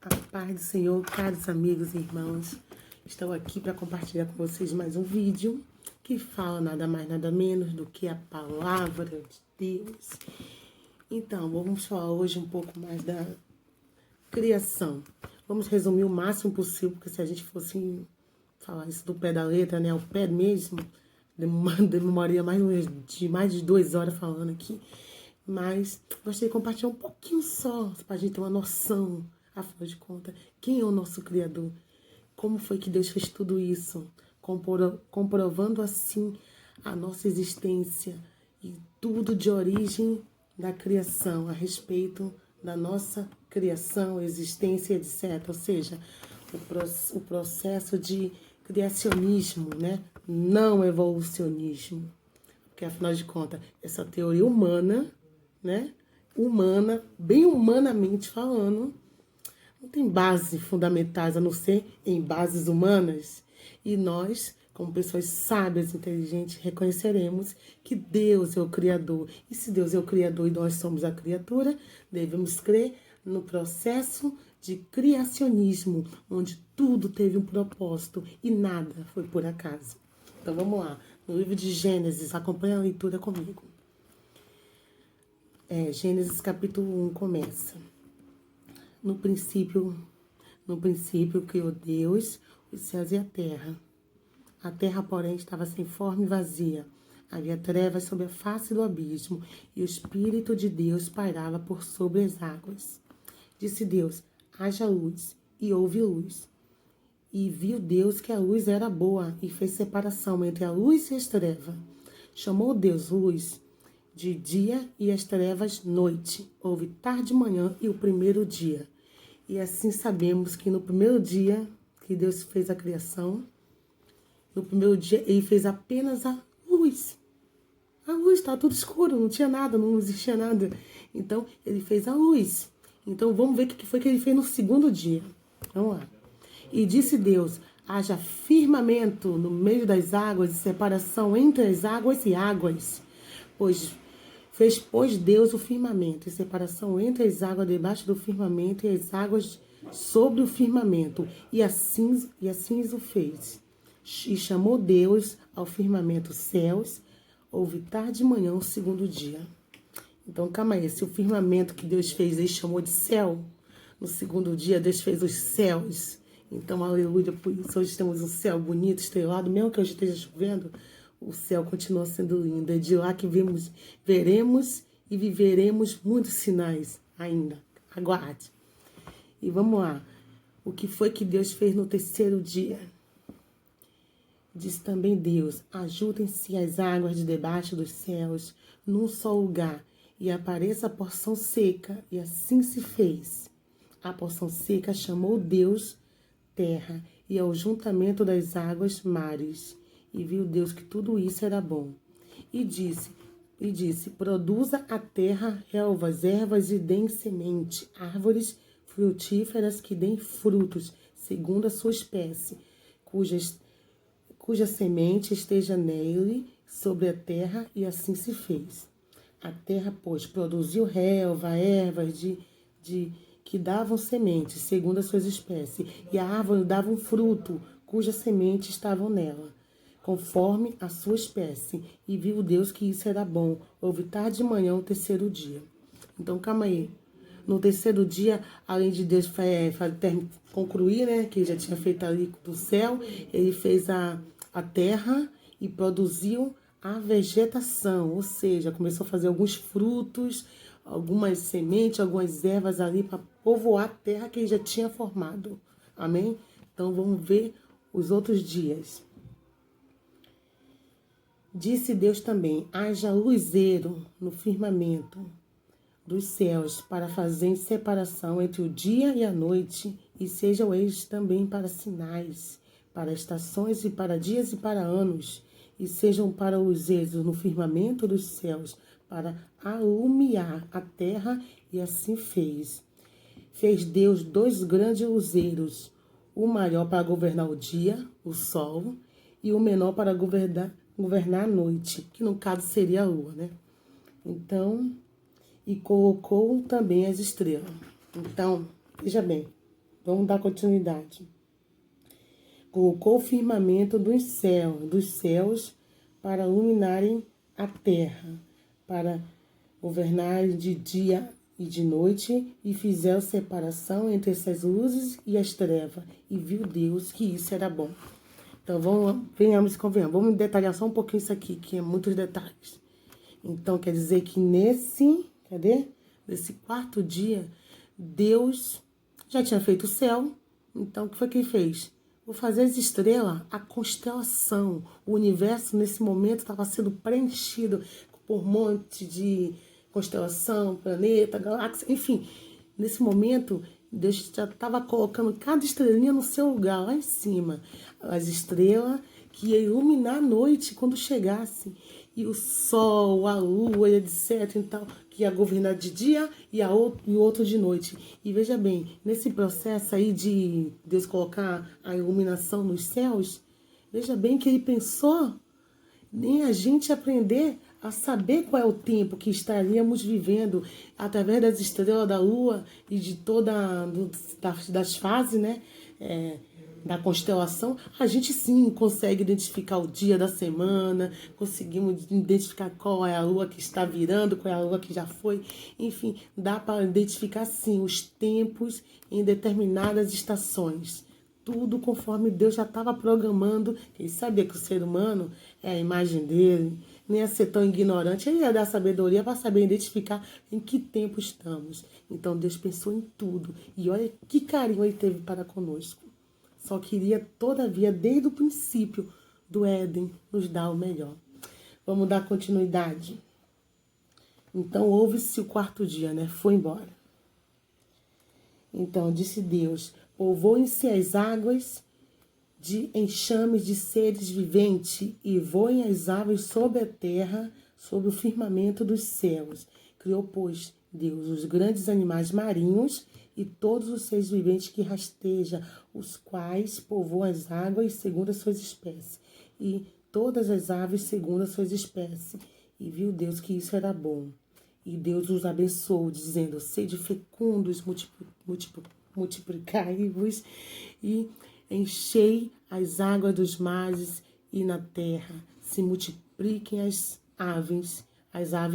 A paz do Senhor, caros amigos e irmãos, estou aqui para compartilhar com vocês mais um vídeo que fala nada mais nada menos do que a palavra de Deus. Então, vamos falar hoje um pouco mais da criação. Vamos resumir o máximo possível, porque se a gente fosse falar isso do pé da letra, né, o pé mesmo, demoraria mais de 2 horas falando aqui. Mas gostaria de compartilhar um pouquinho só, para a gente ter uma noção, afinal de contas, quem é o nosso Criador? Como foi que Deus fez tudo isso? Comprovando assim a nossa existência e tudo de origem da criação, a respeito da nossa criação, existência, etc. Ou seja, o processo de criacionismo, né? Não evolucionismo. Porque, afinal de contas, essa teoria humana, né? Humana, bem humanamente falando, não tem base fundamentais a não ser em bases humanas. E nós, como pessoas sábias, inteligentes, reconheceremos que Deus é o Criador. E se Deus é o Criador e nós somos a criatura, devemos crer no processo de criacionismo, onde tudo teve um propósito e nada foi por acaso. Então vamos lá, no livro de Gênesis, acompanha a leitura comigo. Gênesis capítulo 1 começa. No princípio criou Deus os céus e a terra. A terra, porém, estava sem forma e vazia. Havia trevas sobre a face do abismo, e o Espírito de Deus pairava por sobre as águas. Disse Deus: haja luz, e houve luz. E viu Deus que a luz era boa, e fez separação entre a luz e as trevas. Chamou Deus luz de dia e as trevas noite. Houve tarde e manhã e o primeiro dia. E assim sabemos que no primeiro dia que Deus fez a criação, no primeiro dia ele fez apenas a luz. A luz, estava tudo escuro, não tinha nada, não existia nada. Então ele fez a luz. Então vamos ver o que foi que ele fez no segundo dia. Vamos lá. E disse Deus: haja firmamento no meio das águas e separação entre as águas e águas. Fez Deus o firmamento e separação entre as águas debaixo do firmamento e as águas sobre o firmamento. E assim o fez. E chamou Deus ao firmamento céus. Houve tarde e manhã o segundo dia. Então, calma aí. Se o firmamento que Deus fez, ele chamou de céu, no segundo dia Deus fez os céus. Então, aleluia, por isso hoje temos um céu bonito, estrelado, mesmo que hoje esteja chovendo, o céu continua sendo lindo. É de lá que veremos e viveremos muitos sinais ainda. Aguarde. E vamos lá. O que foi que Deus fez no terceiro dia? Diz também Deus: ajuntem-se as águas de debaixo dos céus num só lugar, e apareça a porção seca. E assim se fez. A porção seca chamou Deus terra, e ao juntamento das águas mares. E viu Deus que tudo isso era bom. E disse: produza a terra relvas, ervas e dêem semente, árvores frutíferas que dêem frutos, segundo a sua espécie, cuja semente esteja nele sobre a terra, e assim se fez. A terra, pois, produziu relva, ervas que davam semente, segundo as suas espécies, e a árvore dava um fruto, cuja semente estavam nela, conforme a sua espécie. E viu Deus que isso era bom. Houve tarde e manhã o terceiro dia. Então, calma aí. No terceiro dia, além de Deus concluir, né, que já tinha feito ali do céu, ele fez a terra e produziu a vegetação, ou seja, começou a fazer alguns frutos, algumas sementes, algumas ervas ali para povoar a terra que ele já tinha formado. Amém? Então vamos ver os outros dias. Disse Deus também: haja luzeiro no firmamento dos céus para fazer separação entre o dia e a noite, e sejam eles também para sinais, para estações e para dias e para anos, e sejam para luzeiros no firmamento dos céus, para alumiar a terra, e assim fez. Fez Deus 2 grandes luzeiros, o maior para governar o dia, o sol, e o menor para governar a noite, que no caso seria a lua, né? Então, e colocou também as estrelas. Então, veja bem, Vamos dar continuidade. Colocou o firmamento dos céus para iluminarem a terra, para governarem de dia e de noite, e fizeram separação entre essas luzes e as trevas, e viu Deus que isso era bom. Então, venhamos e convenhamos. Vamos detalhar só um pouquinho isso aqui, que é muitos detalhes. Então, quer dizer que nesse quarto dia, Deus já tinha feito o céu. Então, o que foi que ele fez? Vou fazer as estrelas, a constelação. O universo, nesse momento, estava sendo preenchido por um monte de constelação, planeta, galáxia, enfim. Nesse momento, Deus já estava colocando cada estrelinha no seu lugar, lá em cima. As estrelas que ia iluminar a noite quando chegasse. E o sol, a lua, etc. e tal, que ia governar de dia e o outro de noite. E veja bem, nesse processo aí de Deus colocar a iluminação nos céus, veja bem que ele pensou nem a gente aprender a saber qual é o tempo que estaríamos vivendo através das estrelas da lua e de das fases, né? Da constelação, a gente sim consegue identificar o dia da semana, conseguimos identificar qual é a lua que está virando, qual é a lua que já foi, enfim, dá para identificar sim os tempos em determinadas estações. Tudo conforme Deus já estava programando. Ele sabia que o ser humano é a imagem dele, nem ia ser tão ignorante, ele ia dar sabedoria para saber identificar em que tempo estamos. Então Deus pensou em tudo. E olha que carinho ele teve para conosco. Só queria, todavia, desde o princípio do Éden, nos dar o melhor. Vamos dar continuidade. Então, houve-se o quarto dia, né? Foi embora. Então, disse Deus, povoem-se as águas de enxames de seres viventes e voem as aves sobre a terra, sobre o firmamento dos céus. Criou, pois, Deus os grandes animais marinhos e todos os seres viventes que rasteja, os quais povoam as águas segundo as suas espécies, e todas as aves segundo as suas espécies. E viu Deus que isso era bom. E Deus os abençoou, dizendo, sede fecundos, multiplicai-vos e enchei as águas dos mares e na terra, se multipliquem as aves,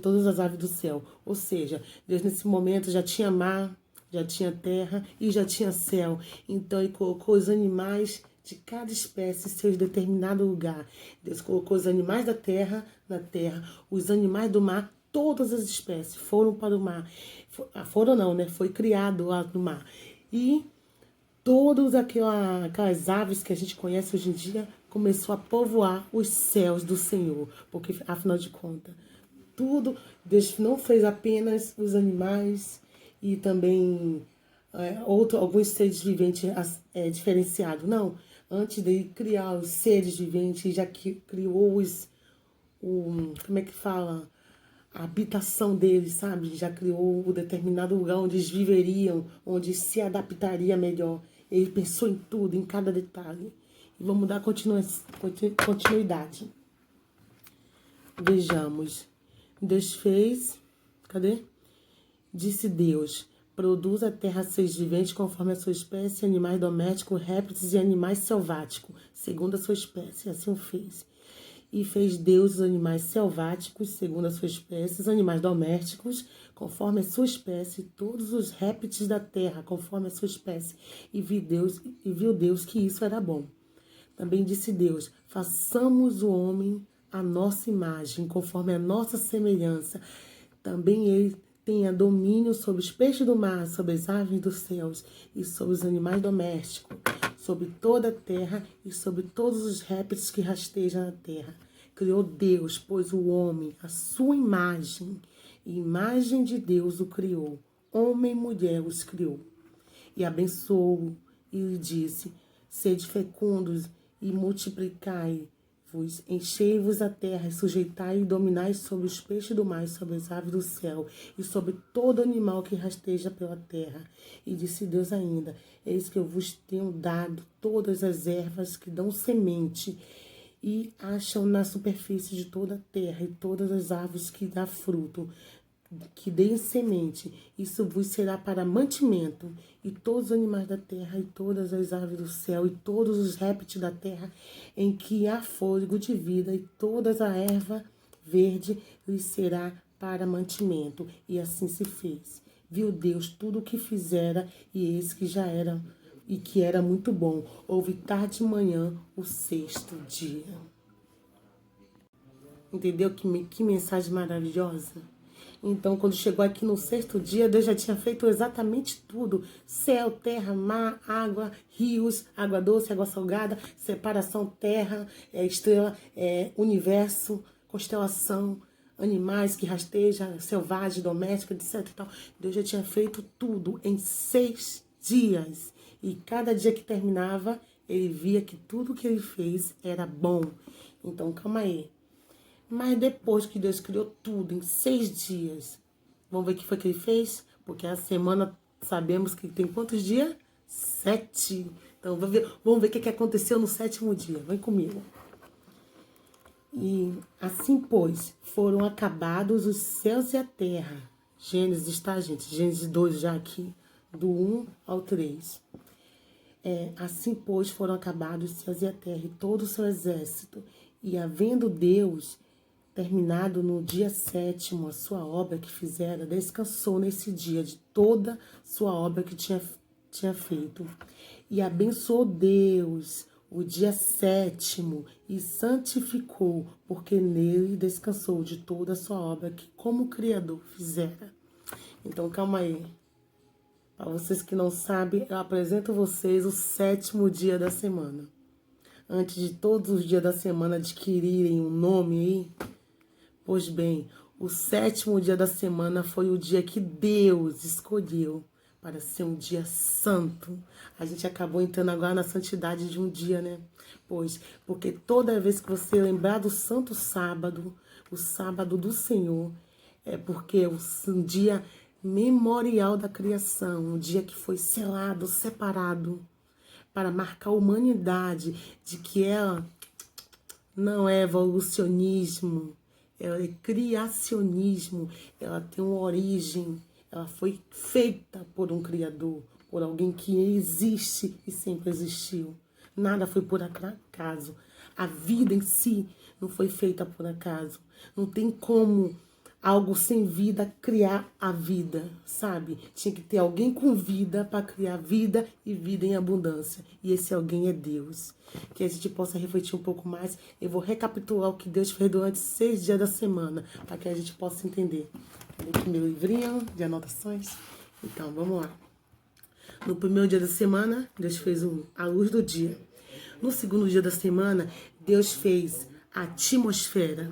todas as aves do céu. Ou seja, Deus nesse momento já tinha mar, já tinha terra e já tinha céu. Então ele colocou os animais de cada espécie em seu determinado lugar. Deus colocou os animais da terra na terra, os animais do mar, todas as espécies foram para o mar. Foram não, né? Foi criado lá no mar. E todas aquelas aves que a gente conhece hoje em dia começou a povoar os céus do Senhor. Porque, afinal de contas, tudo, Deus não fez apenas os animais e também alguns seres viventes diferenciados. Não, antes de criar os seres viventes, já que criou como é que fala? A habitação deles, sabe? Já criou um determinado lugar onde eles viveriam, onde se adaptaria melhor. Ele pensou em tudo, em cada detalhe. E vamos dar continuidade. Vejamos. Deus fez... Cadê? Disse Deus, produz a terra seres viventes conforme a sua espécie, animais domésticos, répteis e animais selváticos, segundo a sua espécie. Assim o fez. E fez Deus os animais selváticos, segundo a sua espécie, os animais domésticos, conforme a sua espécie, todos os répteis da terra, conforme a sua espécie. E viu Deus que isso era bom. Também disse Deus, façamos o homem à nossa imagem, conforme a nossa semelhança. Também ele tenha domínio sobre os peixes do mar, sobre as aves dos céus e sobre os animais domésticos, sobre toda a terra e sobre todos os répteis que rastejam na terra. Criou Deus, pois o homem, a sua imagem, imagem de Deus o criou. Homem e mulher os criou. E abençoou e lhe disse, sede fecundos e multiplicai-vos, enchei-vos a terra, e sujeitai e dominai sobre os peixes do mar, sobre as aves do céu, e sobre todo animal que rasteja pela terra. E disse Deus ainda, eis que eu vos tenho dado todas as ervas que dão semente, e acham na superfície de toda a terra, e todas as árvores que dão fruto, que deem semente, isso vos será para mantimento, e todos os animais da terra, e todas as aves do céu, e todos os répteis da terra, em que há fôlego de vida, e todas a erva verde lhes será para mantimento. E assim se fez. Viu Deus tudo o que fizera, e eis que já era, e que era muito bom. Houve tarde e manhã o sexto dia. Entendeu que mensagem maravilhosa? Então, quando chegou aqui no sexto dia, Deus já tinha feito exatamente tudo. Céu, terra, mar, água, rios, água doce, água salgada, separação, terra, estrela, universo, constelação, animais que rastejam, selvagem, doméstica, etc. E tal. Deus já tinha feito tudo em 6 dias. E cada dia que terminava, ele via que tudo que ele fez era bom. Então, calma aí. Mas depois que Deus criou tudo em 6 dias, vamos ver o que foi que ele fez? Porque a semana, sabemos que tem quantos dias? 7. Então, vamos ver o que aconteceu no 7º dia. Vem comigo. E assim, pois, foram acabados os céus e a terra. Gênesis, tá, gente? Gênesis 2 já aqui, do 1 ao 3. Assim, pois, foram acabados os céus e a terra e todo o seu exército. E havendo Deus terminado no dia 7º a sua obra que fizera, descansou nesse dia de toda sua obra que tinha feito. E abençoou Deus o dia 7º e santificou, porque nele descansou de toda a sua obra que como Criador fizera. Então, calma aí. Para vocês que não sabem, eu apresento vocês o 7º dia da semana. Antes de todos os dias da semana adquirirem um nome aí, pois bem, o 7º dia da semana foi o dia que Deus escolheu para ser um dia santo. A gente acabou entrando agora na santidade de um dia, né? Porque toda vez que você lembrar do Santo Sábado, o sábado do Senhor, é porque é um dia memorial da criação, um dia que foi selado, separado, para marcar a humanidade de que ela não é evolucionismo, ela é criacionismo, ela tem uma origem, ela foi feita por um Criador, por alguém que existe e sempre existiu. Nada foi por acaso. A vida em si não foi feita por acaso. Não tem como algo sem vida criar a vida, sabe? Tinha que ter alguém com vida para criar vida e vida em abundância. E esse alguém é Deus. Que a gente possa refletir um pouco mais. Eu vou recapitular o que Deus fez durante 6 dias da semana, para que a gente possa entender. Cadê aqui meu livrinho de anotações? Então, vamos lá. No primeiro dia da semana, Deus fez a luz do dia. No segundo dia da semana, Deus fez a atmosfera.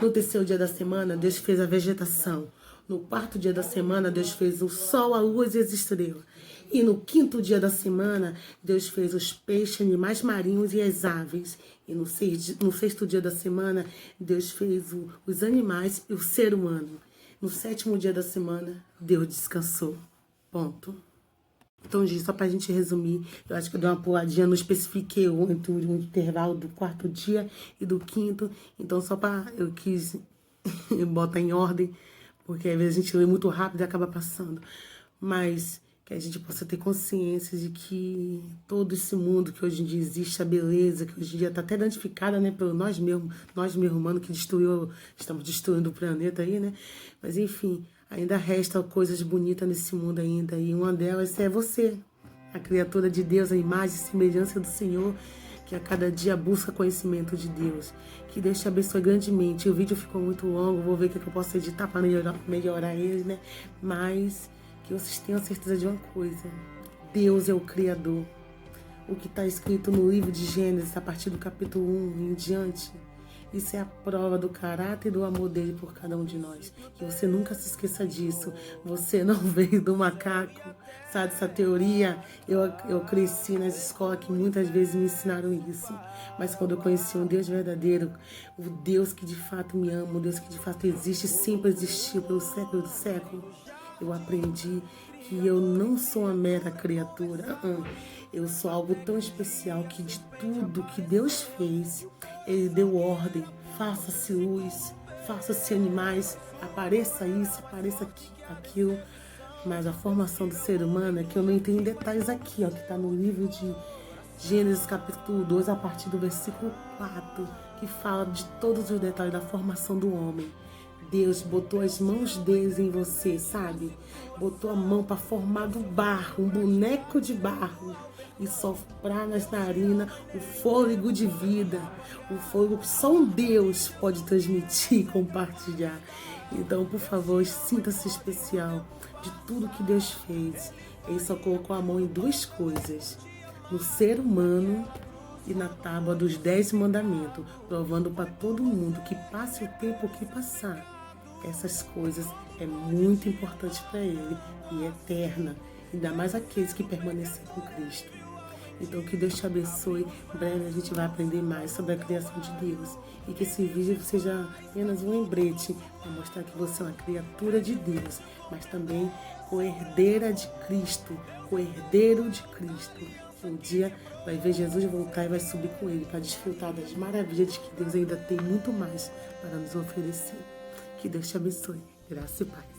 No terceiro dia da semana, Deus fez a vegetação. No quarto dia da semana, Deus fez o sol, a lua e as estrelas. E no quinto dia da semana, Deus fez os peixes, animais marinhos e as aves. E no sexto dia da semana, Deus fez os animais e o ser humano. No 7º dia da semana, Deus descansou. Ponto. Então, gente, só pra gente resumir, eu acho que eu dei uma puladinha, não especifiquei entre o intervalo do 4º dia e do 5º. Então, eu quis botar em ordem, porque às vezes a gente lê muito rápido e acaba passando. Mas que a gente possa ter consciência de que todo esse mundo que hoje em dia existe, a beleza, que hoje em dia está até identificada, né, pelo nós mesmos humanos que estamos destruindo o planeta aí, né? Mas enfim, ainda resta coisas bonitas nesse mundo ainda, e uma delas é você, a criatura de Deus, a imagem e semelhança do Senhor, que a cada dia busca conhecimento de Deus. Que Deus te abençoe grandemente. O vídeo ficou muito longo, vou ver o que eu posso editar para melhorar ele, né? Mas que vocês tenham certeza de uma coisa: Deus é o Criador. O que está escrito no livro de Gênesis, a partir do capítulo 1 em diante, isso é a prova do caráter e do amor dele por cada um de nós. Que você nunca se esqueça disso. Você não veio do macaco, sabe? Essa teoria, eu cresci nas escolas que muitas vezes me ensinaram isso. Mas quando eu conheci um Deus verdadeiro, o Deus que de fato me ama, o Deus que de fato existe, sempre existiu pelo século do século, eu aprendi que eu não sou uma mera criatura. Eu sou algo tão especial que de tudo que Deus fez, Ele deu ordem. Faça-se luz, faça-se animais, apareça isso, apareça aquilo. Mas a formação do ser humano é que eu não entendo detalhes aqui, ó, que está no livro de Gênesis capítulo 2, a partir do versículo 4, que fala de todos os detalhes da formação do homem. Deus botou as mãos deles em você, sabe? Botou a mão para formar do barro, um boneco de barro, e soprar nas narinas o fôlego de vida, o fôlego que só um Deus pode transmitir e compartilhar. Então, por favor, sinta-se especial de tudo que Deus fez. Ele só colocou a mão em duas coisas: no ser humano e na tábua dos 10 mandamentos, provando para todo mundo que passe o tempo que passar, essas coisas é muito importante para ele e é eterna, ainda mais aqueles que permaneceram com Cristo. Então, que Deus te abençoe. Em breve a gente vai aprender mais sobre a criação de Deus. E que esse vídeo seja apenas um lembrete para mostrar que você é uma criatura de Deus, mas também co-herdeira de Cristo, co-herdeiro de Cristo. Um dia vai ver Jesus voltar e vai subir com ele para desfrutar das maravilhas de que Deus ainda tem muito mais para nos oferecer. Que Deus te abençoe. Graça e paz.